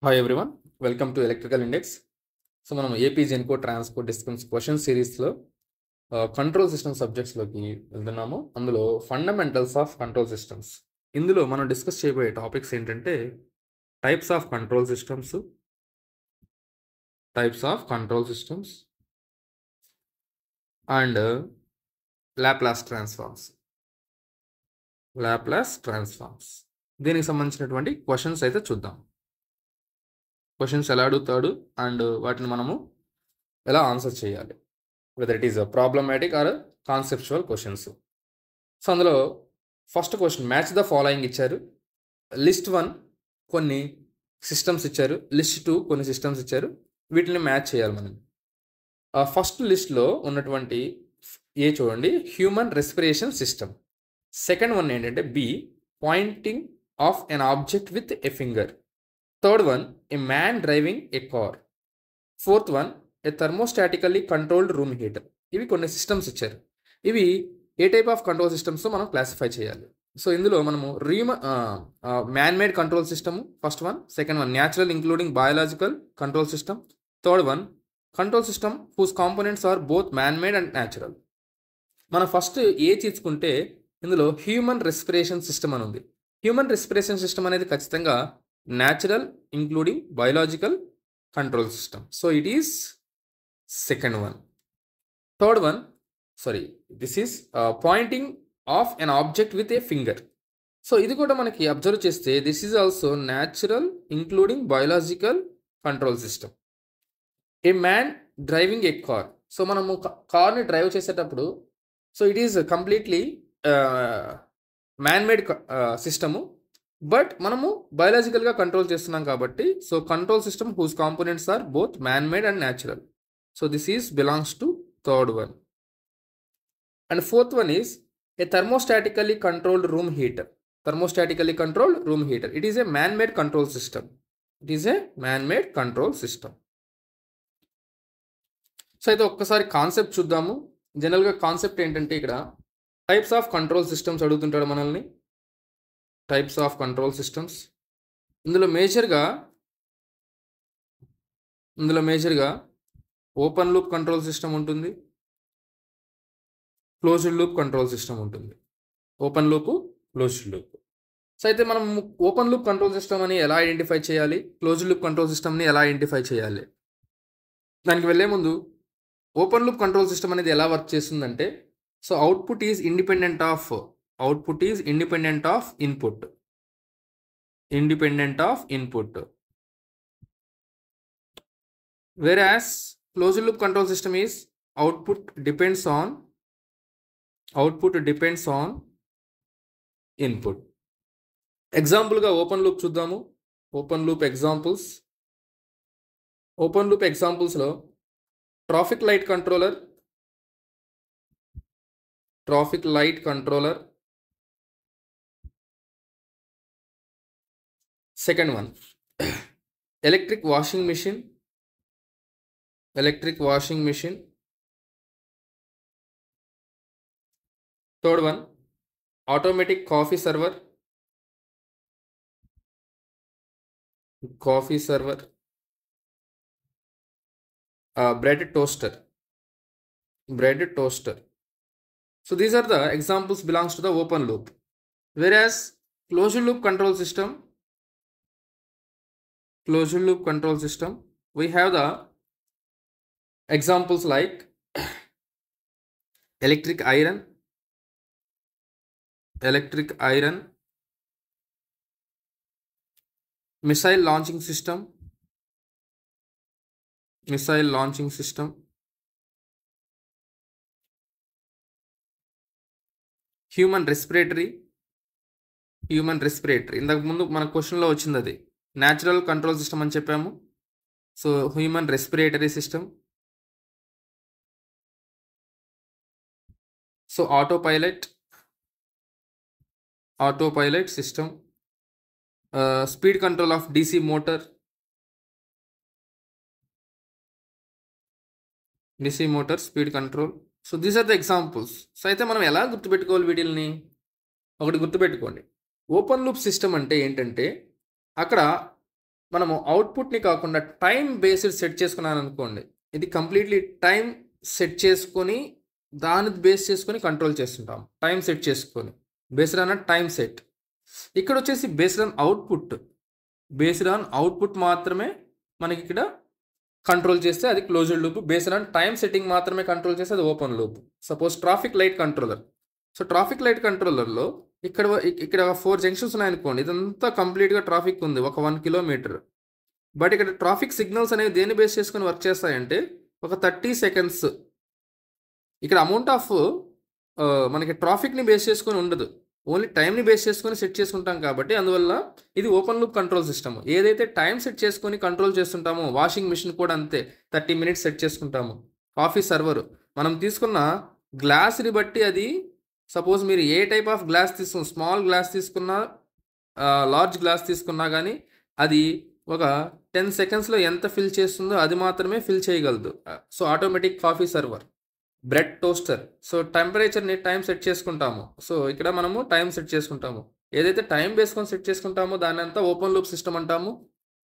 Hi everyone, welcome to electrical index. So మనం AP Genco transport distance question సిరీస్లో control system సబ్జెక్ట్స్లోకి వెళ్తున్నాము. అందులో ఫండమెంటల్స్ ఆఫ్ కంట్రోల్ సిస్టమ్స్. ఇందులో మనం డిస్కస్ చేయబోయే టాపిక్స్ ఏంటంటే types of control systems and Laplace transforms. దీనికి సంబంధించినటువంటి క్వశ్చన్స్ అయితే చూద్దాం. క్వశ్చన్స్ ఎలా అడుగుతాడు అండ్ వాటిని మనము ఎలా ఆన్సర్ చేయాలి, whether it is problematic or conceptual questions. So అందులో first question, match the following ఇచ్చారు. లిస్ట్ 1 కొన్ని సిస్టమ్స్ ఇచ్చారు, లిస్ట్ 2 కొన్ని సిస్టమ్స్ ఇచ్చారు. వీటిని మ్యాచ్ చేయాలి మనం. ఫస్ట్ లిస్ట్లో ఉన్నటువంటి ఏ చూడండి, human respiration system. Second one ఏంటంటే B, pointing of an object with a finger. Third one, a man driving a car. Fourth one, a thermostatically controlled room heater. ఇవి కొన్ని సిస్టమ్స్ ఇచ్చారు. ఇవి ఏ టైప్ ఆఫ్ కంట్రోల్ సిస్టమ్స్ మనం classify చేయాలి. So ఇందులో మనము man made control system first one, second one natural including biological control system, third one control system whose components are both man made and natural. మనం first ఏ తీసుకుంటే ఇందులో human respiration system అని ఉంది. Human respiration system అనేది ఖచ్చితంగా natural including biological control system. So it is second one. Third one, this is pointing of an object with a finger. So ఇది కూడా మనకి అబ్జర్వ్ చేస్తే this is also natural including biological control system. A man driving a car. So మనము కార్ని drive చేసేటప్పుడు so it is completely man made system, but మనము బయాలజికల్గా control చేస్తున్నాం కాబట్టి so control system whose components are both man made and natural. So this is belongs to third one. And fourth one is a thermostatically controlled room heater. It is a man made control system. So అయితే ఒక్కసారి concept చూద్దాము. జనరల్గా concept ఏంటంటే ఇక్కడ types of control systems అడుగుతుంటాడు మనల్ని. Types of control systems ఇందులో మేజర్గా ఓపెన్ లూప్ కంట్రోల్ సిస్టమ్ ఉంటుంది, క్లోజ్డ్ లూప్ కంట్రోల్ సిస్టమ్ ఉంటుంది. Open loop, closed loop. So అయితే మనం ఓపెన్ లూప్ కంట్రోల్ సిస్టమ్ అని ఎలా ఐడెంటిఫై చేయాలి, క్లోజ్డ్ లూప్ కంట్రోల్ సిస్టమ్ని ఎలా ఐడెంటిఫై చేయాలి, దానికి వెళ్ళే ముందు ఓపెన్ లూప్ కంట్రోల్ సిస్టమ్ అనేది ఎలా వర్క్ చేస్తుందంటే so output is independent of input. whereas closed loop control system is output depends on input. ఎగ్జాంపుల్గా ఓపెన్ లూప్ చూద్దాము. ఓపెన్ లూప్ ఎగ్జాంపుల్స్లో traffic light controller. Second one electric washing machine. Third one automatic coffee server. bread toaster. So these are the examples belongs to the open loop. Whereas closed loop control system, we have the examples like electric iron, missile launching system, human respiratory. ఇంతకు ముందు మన క్వశ్చన్లో వచ్చింది అది natural control system అని చెప్పాము. So human respiratory system. So auto pilot system. Speed control of DC motor. Speed control. So these are the examples. సో అయితే మనం ఎలా గుర్తుపెట్టుకోవాలి వీటిల్ని? ఒకటి గుర్తుపెట్టుకోండి, ఓపెన్ లూప్ సిస్టమ్ అంటే ఏంటంటే అక్కడ మనము అవుట్పుట్ని కాకుండా టైం బేస్డ్ సెట్ చేసుకున్నాను అనుకోండి, ఇది కంప్లీట్లీ టైం సెట్ చేసుకొని దాన్ని బేస్ చేసుకొని కంట్రోల్ చేస్తుంటాం. టైం సెట్ చేసుకొని బేస్డ్ ఆన్ టైం సెట్. ఇక్కడ వచ్చేసి బేస్డ్ ఆన్ అవుట్పుట్ మాత్రమే మనకి ఇక్కడ కంట్రోల్ చేస్తే అది closed loop. Based on time setting మాత్రమే కంట్రోల్ చేస్తే అది open loop. Suppose traffic light controller. So traffic light కంట్రోలర్లో ఇక్కడ 4 జంక్షన్స్ ఉన్నాయనుకోండి, ఇదంతా కంప్లీట్గా ట్రాఫిక్ ఉంది ఒక 1 కిలోమీటర్. బట్ ఇక్కడ ట్రాఫిక్ సిగ్నల్స్ అనేవి దేన్ని బేస్ చేసుకొని వర్క్ చేస్తాయంటే ఒక 30 సెకండ్స్. ఇక్కడ అమౌంట్ ఆఫ్ మనకి ట్రాఫిక్ని బేస్ చేసుకొని ఉండదు, ఓన్లీ టైంని బేస్ చేసుకొని సెట్ చేసుకుంటాం కాబట్టి అందువల్ల ఇది ఓపెన్ లూప్ కంట్రోల్ సిస్టమ్. ఏదైతే టైం సెట్ చేసుకొని కంట్రోల్ చేస్తుంటామో, వాషింగ్ మిషన్ కూడా అంతే 30 మినిట్స్ సెట్ చేసుకుంటాము. కాఫీ సర్వర్ మనం తీసుకున్న గ్లాస్ని బట్టి అది, సపోజ్ మీరు ఏ టైప్ ఆఫ్ గ్లాస్ తీసుకున్న, స్మాల్ గ్లాస్ తీసుకున్నా లార్జ్ గ్లాస్ తీసుకున్నా కానీ అది ఒక 10 సెకండ్స్లో ఎంత ఫిల్ చేస్తుందో అది మాత్రమే ఫిల్ చేయగలదు. So automatic coffee server. Bread toaster. So టెంపరేచర్ని టైం సెట్ చేసుకుంటాము. సో ఇక్కడ మనము టైం సెట్ చేసుకుంటాము. ఏదైతే టైం బేస్కొని సెట్ చేసుకుంటామో దాన్ని అంతా ఓపెన్ లూప్ సిస్టమ్ అంటాము.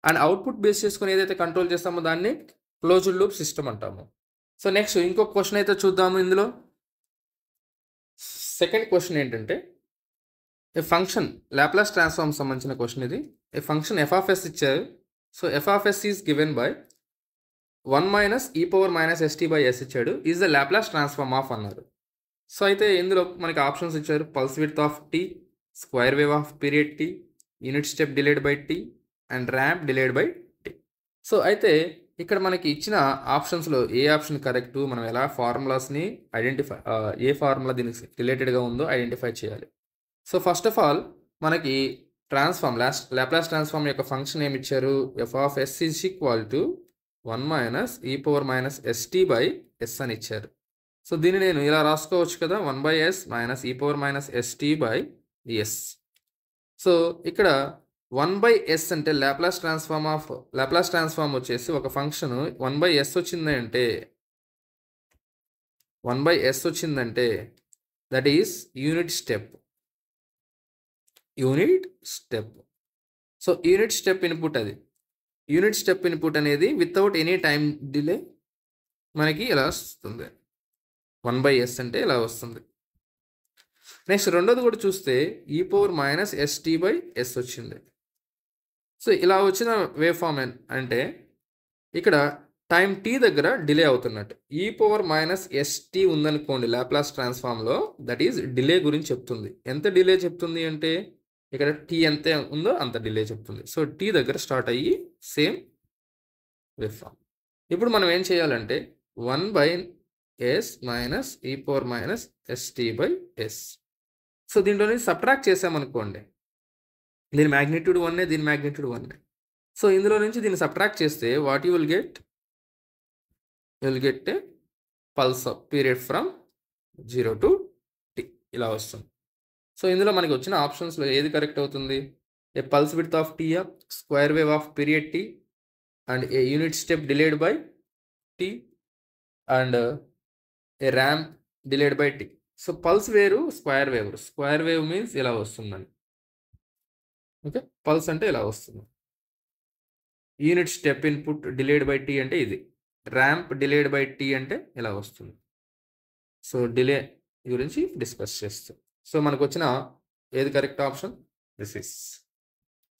అండ్ అవుట్పుట్ బేస్ చేసుకొని ఏదైతే కంట్రోల్ చేస్తామో దాన్ని క్లోజ్డ్ లూప్ సిస్టమ్ అంటాము. సో నెక్స్ట్ ఇంకొక క్వశ్చన్ అయితే చూద్దాము. ఇందులో సెకండ్ క్వశ్చన్ ఏంటంటే, ఏ ఫంక్షన్ లాప్లాస్ ట్రాన్స్ఫార్మ్ సంబంధించిన క్వశ్చన్ ఇది. ఏ ఫంక్షన్ f(s) ఇచ్చారు. So f(s) is given by 1 - e⁻−st/s ఇచ్చాడు. Is the Laplace transform of అన్నారు. సో అయితే ఇందులో మనకి ఆప్షన్స్ ఇచ్చారు. Pulse width of t, square wave of period t, unit step delayed by t and ramp delayed by t. So అయితే ఇక్కడ మనకి ఇచ్చిన ఆప్షన్స్లో ఏ ఆప్షన్ కరెక్ట్, మనం ఎలా ఫార్ములాస్ని ఏ ఫార్ములా దీనికి రిలేటెడ్గా ఉందో ఐడెంటిఫై చేయాలి. సో ఫస్ట్ ఆఫ్ ఆల్ మనకి లాప్లాస్ ట్రాన్స్ఫార్మ్ యొక్క ఫంక్షన్ ఏమి ఇచ్చారు, f(s) is equal to 1 - e⁻−st/s అని ఇచ్చారు. సో దీన్ని నేను ఇలా రాసుకోవచ్చు కదా, 1/s - e⁻−st/s. సో ఇక్కడ 1/s అంటే లాప్లాస్ ట్రాన్స్ఫార్మ్ వచ్చేసి ఒక ఫంక్షన్ 1/s వచ్చిందంటే that is unit step. So unit step input అది. యూనిట్ స్టెప్ ఇన్పుట్ అనేది వితౌట్ ఎనీ టైం డిలే మనకి ఇలా వస్తుంది. 1/s అంటే ఇలా వస్తుంది. నెక్స్ట్ రెండోది కూడా చూస్తే e⁻−st/s వచ్చింది. సో ఇలా వచ్చిన వేవ్ ఫామ్ అంటే ఇక్కడ టైం t దగ్గర డిలే అవుతున్నట్టు. e⁻−st ఉందనుకోండి లాప్లాస్ ట్రాన్స్ఫార్మ్లో, దట్ ఈజ్ డిలే గురించి చెప్తుంది. ఎంత డిలే చెప్తుంది అంటే ఇక్కడ t ఎంత ఉందో అంత డిలే చెప్తుంది. సో t దగ్గర స్టార్ట్ అయ్యి సేమ్ వేవ్ ఫామ్. ఇప్పుడు మనం ఏం చేయాలంటే 1/s - e⁻−st/s. సో దీంట్లో నుంచి సబ్ట్రాక్ట్ చేసామనుకోండి, దీని మ్యాగ్నిట్యూడ్ 1, దీని మ్యాగ్నిట్యూడ్ 1. సో ఇందులో నుంచి దీన్ని సబ్ట్రాక్ట్ చేస్తే what you will get a pulse period from 0 to t ఇలా వస్తుంది. సో ఇందులో మనకి వచ్చిన ఆప్షన్స్లో ఏది కరెక్ట్ అవుతుంది, a pulse width of t, square wave of period t and a unit step delayed by t and a ramp delayed by t. So pulse వేరు, square wave means ఇలా వస్తుందని. ఓకే, పల్స్ అంటే ఇలా వస్తుంది. Unit step input delayed by t అంటే ఇది. Ramp delayed by t అంటే ఇలా వస్తుంది. సో డిలే గురించి డిస్కస్ చేస్తాం. సో మనకు వచ్చిన ఏది correct option, this is.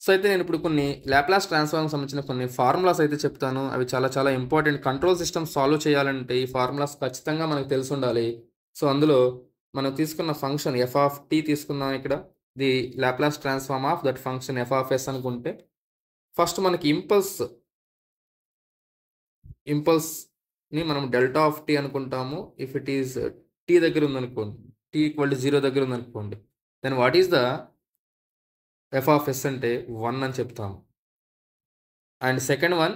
So అయితే నేను ఇప్పుడు కొన్ని లాప్లాస్ ట్రాన్స్ఫార్మ్ సంబంధించిన కొన్ని ఫార్ములాస్ అయితే చెప్తాను. అవి చాలా చాలా ఇంపార్టెంట్. కంట్రోల్ సిస్టమ్ సాల్వ్ చేయాలంటే ఈ ఫార్ములాస్ ఖచ్చితంగా మనకు తెలిసి ఉండాలి. సో అందులో మనం తీసుకున్న ఫంక్షన్ f(t) తీసుకుందాం. ఇక్కడ the Laplace transform of that function f(s) అనుకుంటే ఫస్ట్ మనకి ఇంపల్స్ని మనం δ(t) అనుకుంటాము. ఇఫ్ ఇట్ ఈస్ t దగ్గర ఉందనుకోండి, t = 0 దగ్గర ఉందనుకోండి, then what is the f(s) అంటే 1 అని చెప్తాము. And second one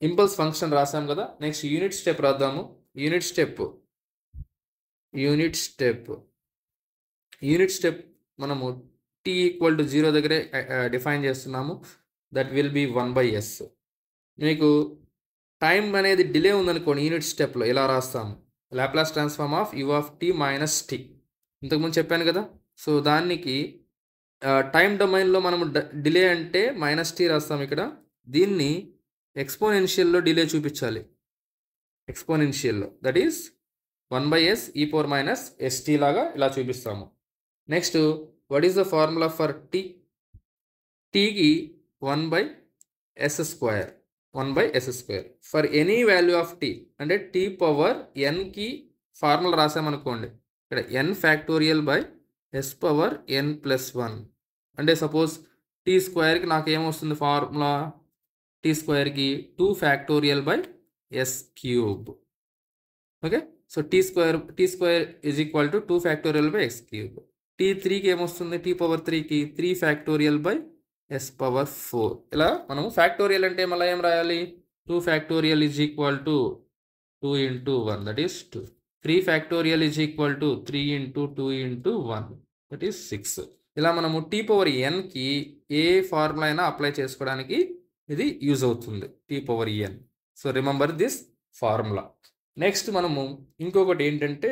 impulse function రాసాం కదా. నెక్స్ట్ యూనిట్ స్టెప్ రాద్దాము. యూనిట్ స్టెప్ మనము t = 0 దగ్గరే డిఫైన్ చేస్తున్నాము. That will be 1/s. మీకు టైం అనేది డిలే ఉందనుకోండి, యూనిట్ స్టెప్లో ఇలా రాస్తాము, లాప్లాస్ ట్రాన్స్ఫార్మ్ ఆఫ్ u(t - t). ఇంతకుముందు చెప్పాను కదా, సో దానికి టైం డొమైన్లో మనము డిలే అంటే -t రాస్తాం ఇక్కడ. దీన్ని ఎక్స్పోనెన్షియల్లో డిలే చూపించాలి. ఎక్స్పోనెన్షియల్లో దట్ ఈస్ 1/s e⁻−st లాగా ఇలా చూపిస్తాము. Next what is the formula for t? tకి 1/s² for any value of t అంటే t పవర్ nకి ఫార్ములా రాసామనుకోండి. ఇక్కడ n factorial by s power n+1 అంటే సపోజ్ t²కి నాకు ఏమొస్తుంది ఫార్ములా? t²కి 2 factorial by s³ okay. So t² is equal to 2 factorial by x³. t3కి ఏమొస్తుంది? t పవర్ 3కి 3 ఫ్యాక్టోరియల్ బై s పవర్ 4. ఇలా మనము ఫ్యాక్టోరియల్ అంటే మళ్ళీ ఏం రాయాలి? 2 factorial is equal to 2 into 1 that is 2. 3 factorial is equal to 3 into 2 into 1 that is 6. ఇలా మనము t పవర్ nకి ఏ ఫార్ములా అయినా అప్లై చేసుకోవడానికి ఇది యూజ్ అవుతుంది, t power n. So remember this formula. Next మనము ఇంకొకటి ఏంటంటే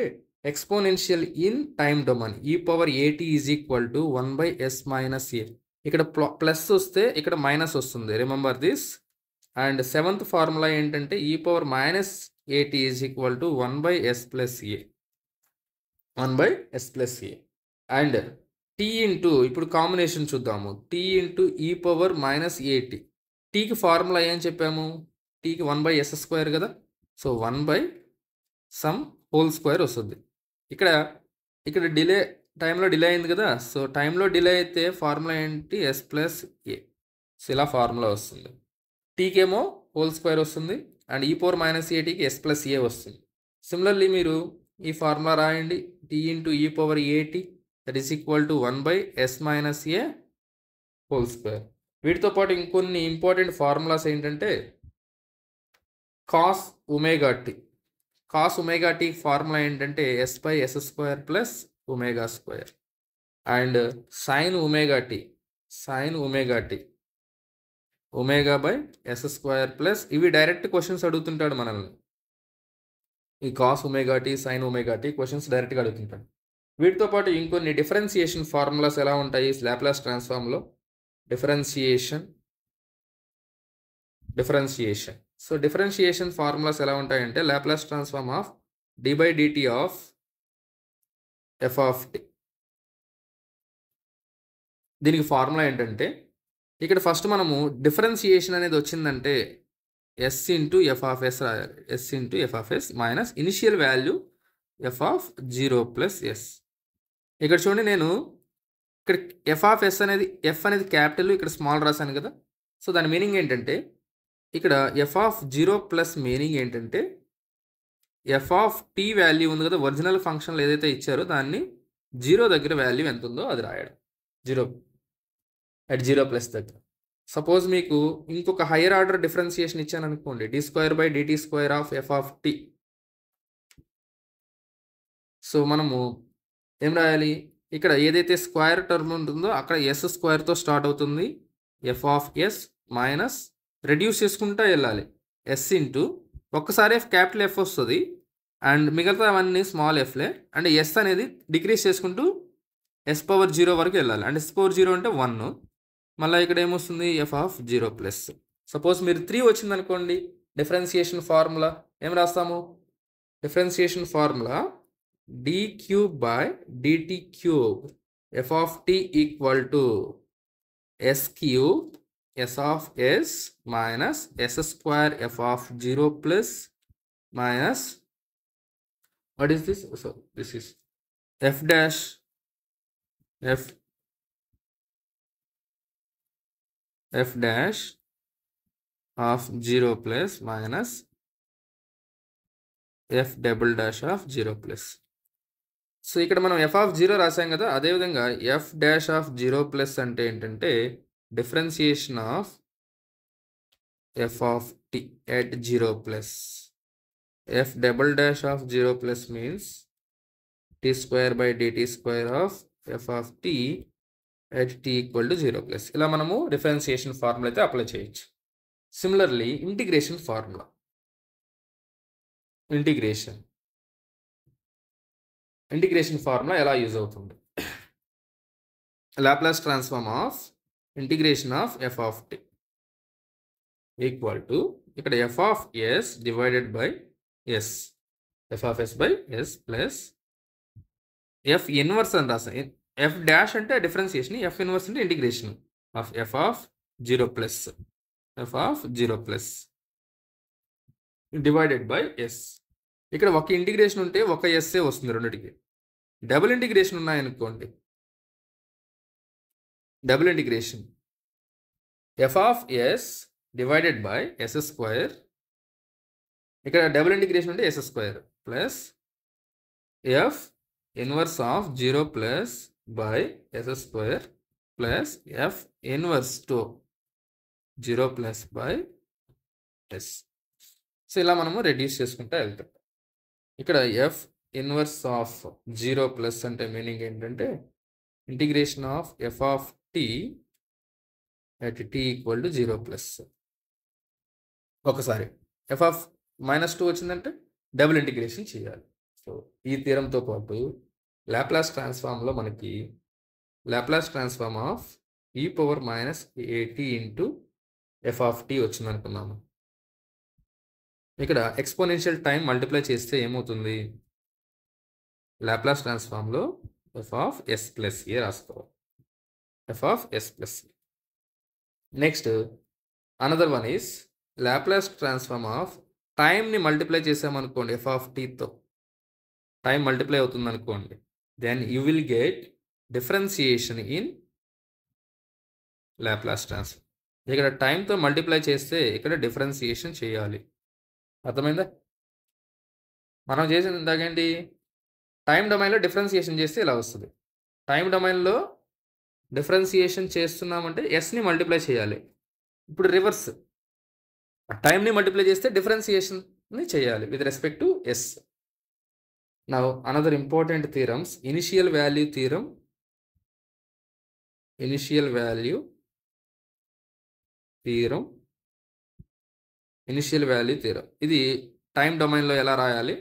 exponential in time domain e⁻at is equal to 1/s-a. ఇక్కడ ప్లస్ వస్తే ఇక్కడ మైనస్ వస్తుంది, remember this. And seventh formula ఏంటంటే e⁻−at is equal to 1/s+a. 1/s+a. And t into, ఇప్పుడు combination చూద్దాము, t ఇంటూ e⁻−at. టీకి ఫార్ములా ఏం చెప్పాము? టీకి 1/s² కదా. సో 1/some² వస్తుంది. ఇక్కడ డిలే, టైంలో డిలే అయింది కదా. సో టైంలో డిలే అయితే ఫార్ములా ఏంటి? s+a. సో ఇలా ఫార్ములా వస్తుంది. టీకేమో హోల్² వస్తుంది అండ్ e⁻−atకి s+a వస్తుంది. సిమిలర్లీ మీరు ఈ ఫార్ములా రాయండి, t into e⁻at that is equal to 1/s-a whole. వీటితో పాటు ఇంకొన్ని ఇంపార్టెంట్ ఫార్ములాస్ ఏంటంటే cos ωt. cos ωt formula ఏంటంటే s/s² plus ω² and sin ωt ω/s² plus, ఇవి డైరెక్ట్ క్వశ్చన్స్ అడుగుతుంటాడు మనల్ని. ఈ cos ωt sin ωt questions డైరెక్ట్గా అడుగుతుంటాడు. వీటితో పాటు ఇంకొన్ని డిఫరెన్షియేషన్ ఫార్ములాస్ ఎలా ఉంటాయి లాప్లాస్ ట్రాన్స్ఫార్మ్లో? డిఫరెన్షియేషన్. సో డిఫరెన్షియేషన్ ఫార్ములాస్ ఎలా ఉంటాయంటే Laplace transform of d/dt of f of t. దీనికి ఫార్ములా ఏంటంటే ఇక్కడ ఫస్ట్ మనము డిఫరెన్షియేషన్ అనేది వచ్చిందంటే s ఇంటూ f(s) రాయాలి. s into f(s) minus initial value f(0 + s). ఇక్కడ చూడండి, నేను ఇక్కడ f(s) అనేది క్యాపిటల్, ఇక్కడ స్మాల్ రాశాను కదా. సో దాని మీనింగ్ ఏంటంటే ఇక్కడ f(0 + మీనింగ్ ఏంటంటే f(t) వాల్యూ ఉంది కదా, ఒరిజినల్ ఫంక్షన్లో ఏదైతే ఇచ్చారో దాన్ని 0 దగ్గర వాల్యూ ఎంత ఉందో అది రాయడం. 0 + దగ్గర. సపోజ్ మీకు ఇంకొక హైయర్ ఆర్డర్ డిఫరెన్షియేషన్ ఇచ్చాను అనుకోండి, d²/dt² ఆఫ్ f(t). సో మనము ఏం రాయాలి? ఇక్కడ ఏదైతే స్క్వేర్ టర్మ్ ఉంటుందో అక్కడ s² స్టార్ట్ అవుతుంది. f(s) మైనస్ రెడ్యూస్ చేసుకుంటూ వెళ్ళాలి. s ఇంటూ ఒక్కసారి క్యాపిటల్ F వస్తుంది అండ్ మిగతా అవన్నీ స్మాల్ ఎఫ్లే. అండ్ s అనేది డిక్రీస్ చేసుకుంటూ s⁻0 వరకు వెళ్ళాలి. అండ్ s⁻0 అంటే 1. మళ్ళీ ఇక్కడ ఏమొస్తుంది? f(0 +). సపోజ్ మీరు 3 వచ్చింది అనుకోండి, డిఫరెన్షియేషన్ ఫార్ములా ఏం రాస్తాము? Differentiation formula d³/dt³ f(t) equal to s³ s(s) minus s² f(0 + minus what is this? So this is f dash of 0 plus minus f double dash of 0 plus. So ఇక్కడ మనం f(0) రాసాం కదా, అదేవిధంగా f dash of 0 plus అంటే ఏంటంటే differentiation of f(t) at 0 plus. f double dash of 0 plus means t²/dt² of f(t) at t equal to 0 plus. ఇలా మనము differentiation formula అయితే అప్లై చేయొచ్చు. సిమిలర్లీ ఇంటిగ్రేషన్ ఫార్ములా ఎలా యూజ్ అవుతుంది? Laplace transform of integration of F of T equal to ఇక్కడ F of S divided by S, F of S by S plus F inverse అని రాస్తాం. F dash అంటే differentiation, F inverse అంటే integration of F of 0 plus F of 0 plus divided by S. ఇక్కడ ఒక integration ఉంటే ఒక ఎస్ఏ వస్తుంది రెండింటికి. డబుల్ ఇంటిగ్రేషన్ ఉన్నాయనుకోండి, double integration F of S divided by S square, ఇక్కడ డబుల్ ఇంటిగ్రేషన్ ఉంటే S square plus F inverse of 0 plus by S square plus F inverse two 0 plus by S. So ఇలా మనము reduce చేసుకుంటూ వెళ్తాం. ఇక్కడ F inverse of 0 plus అంటే meaning ఏంటంటే integration of F of T at T equal to 0 plus. ఒకసారి F of -2 వచ్చిందంటే double integration చేయాలి. సో ఈ థియరంతో పాటు లాప్లాస్ ట్రాన్స్ఫార్మ్లో మనకి Laplace transform of e power -at into F of T వచ్చింది అనుకున్నాము. ఇక్కడ ఎక్స్పోనెన్షియల్ టైం మల్టిప్లై చేస్తే ఏమవుతుంది, లాప్లాస్ ట్రాన్స్ఫార్మ్లో F of S plus A రాసుకోవాలి, F of S plus. Next another one is Laplace transform of టైంని మల్టిప్లై చేసామనుకోండి, F of టీతో టైం మల్టిప్లై అవుతుంది అనుకోండి, then you will get differentiation in Laplace transform. ఇక్కడ టైంతో మల్టిప్లై చేస్తే ఇక్కడ డిఫరెన్సియేషన్ చేయాలి. అర్థమైందా? మనం చేసింది ఇందాకేంటి, టైం డొమైన్లో డిఫరెన్సియేషన్ చేస్తే ఇలా వస్తుంది. టైం డొమైన్లో డిఫరెన్సియేషన్ చేస్తున్నామంటే ఎస్ని మల్టిప్లై చేయాలి. ఇప్పుడు రివర్స్, టైంని మల్టిప్లై చేస్తే డిఫరెన్సియేషన్ని చేయాలి with respect to S. Now another important theorems, initial value theorem, initial value theorem, initial value theorem. ఇది టైం డొమైన్లో ఎలా రాయాలి,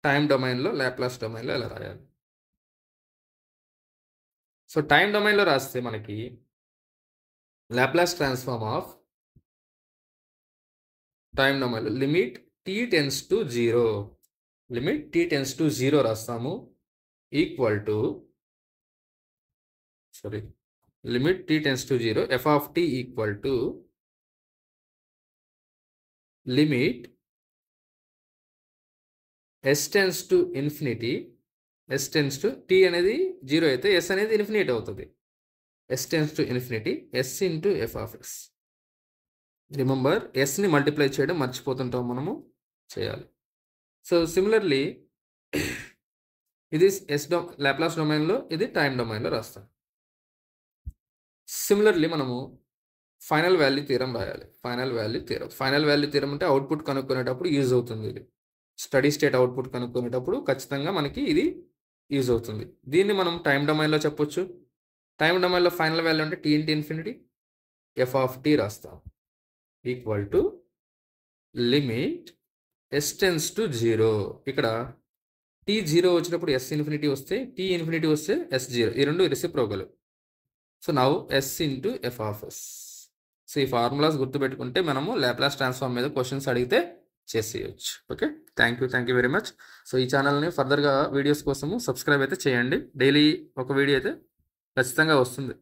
టైం డొమైన్లో లాప్లాస్ డొమైన్లో ఎలా రాయాలి. సో టైం డొమైన్లో రాస్తే మనకి లాప్లాస్ ట్రాన్స్ఫార్మ్ ఆఫ్ టైం డొమైన్లో limit t tends to 0, limit t tends to 0 రాస్తాము equal to, sorry, limit t tends to 0 F of t equal to limit s tends to infinity, s tends to t అనేది 0 అయితే s అనేది infinity అవుతుంది, s tends to infinity s into F of S. Remember, ఎస్ని multiply చేయడం మర్చిపోతుంటాం మనము, చేయాలి. So similarly ఇది లాప్లాస్ డొమైన్లో, ఇది టైం డొమైన్లో రాస్తాం. సిమిలర్లీ మనము ఫైనల్ వాల్యూ థీరం రాయాలి. Final value theorem, final value theorem అంటే అవుట్పుట్ కనుక్కునేటప్పుడు యూజ్ అవుతుంది. ఇది స్టడీ స్టేట్ అవుట్పుట్ కనుక్కునేటప్పుడు ఖచ్చితంగా మనకి ఇది యూజ్ అవుతుంది. దీన్ని మనం టైం డొమైన్లో చెప్పొచ్చు. టైం డొమైన్లో ఫైనల్ వాల్యూ అంటే T into infinity F of T రాస్తాం equal to limit S tends to 0. ఇక్కడ టీ 0 వచ్చినప్పుడు ఎస్ ఇన్ఫినిటీ వస్తే, టీ ఇన్ఫినిటీ వస్తే ఎస్ 0, ఈ రెండు reciprocal. So now S into F of S. So ఈ ఫార్ములాస్ గుర్తుపెట్టుకుంటే మనము లాప్లాస్ ట్రాన్స్ఫార్మ్ మీద క్వశ్చన్స్ అడిగితే చేసేయచ్చు. Okay, thank you very much. So ఈ ఛానల్ని ఫర్దర్గా వీడియోస్ కోసము సబ్స్క్రైబ్ అయితే చేయండి. డైలీ ఒక వీడియో అయితే ఖచ్చితంగా వస్తుంది.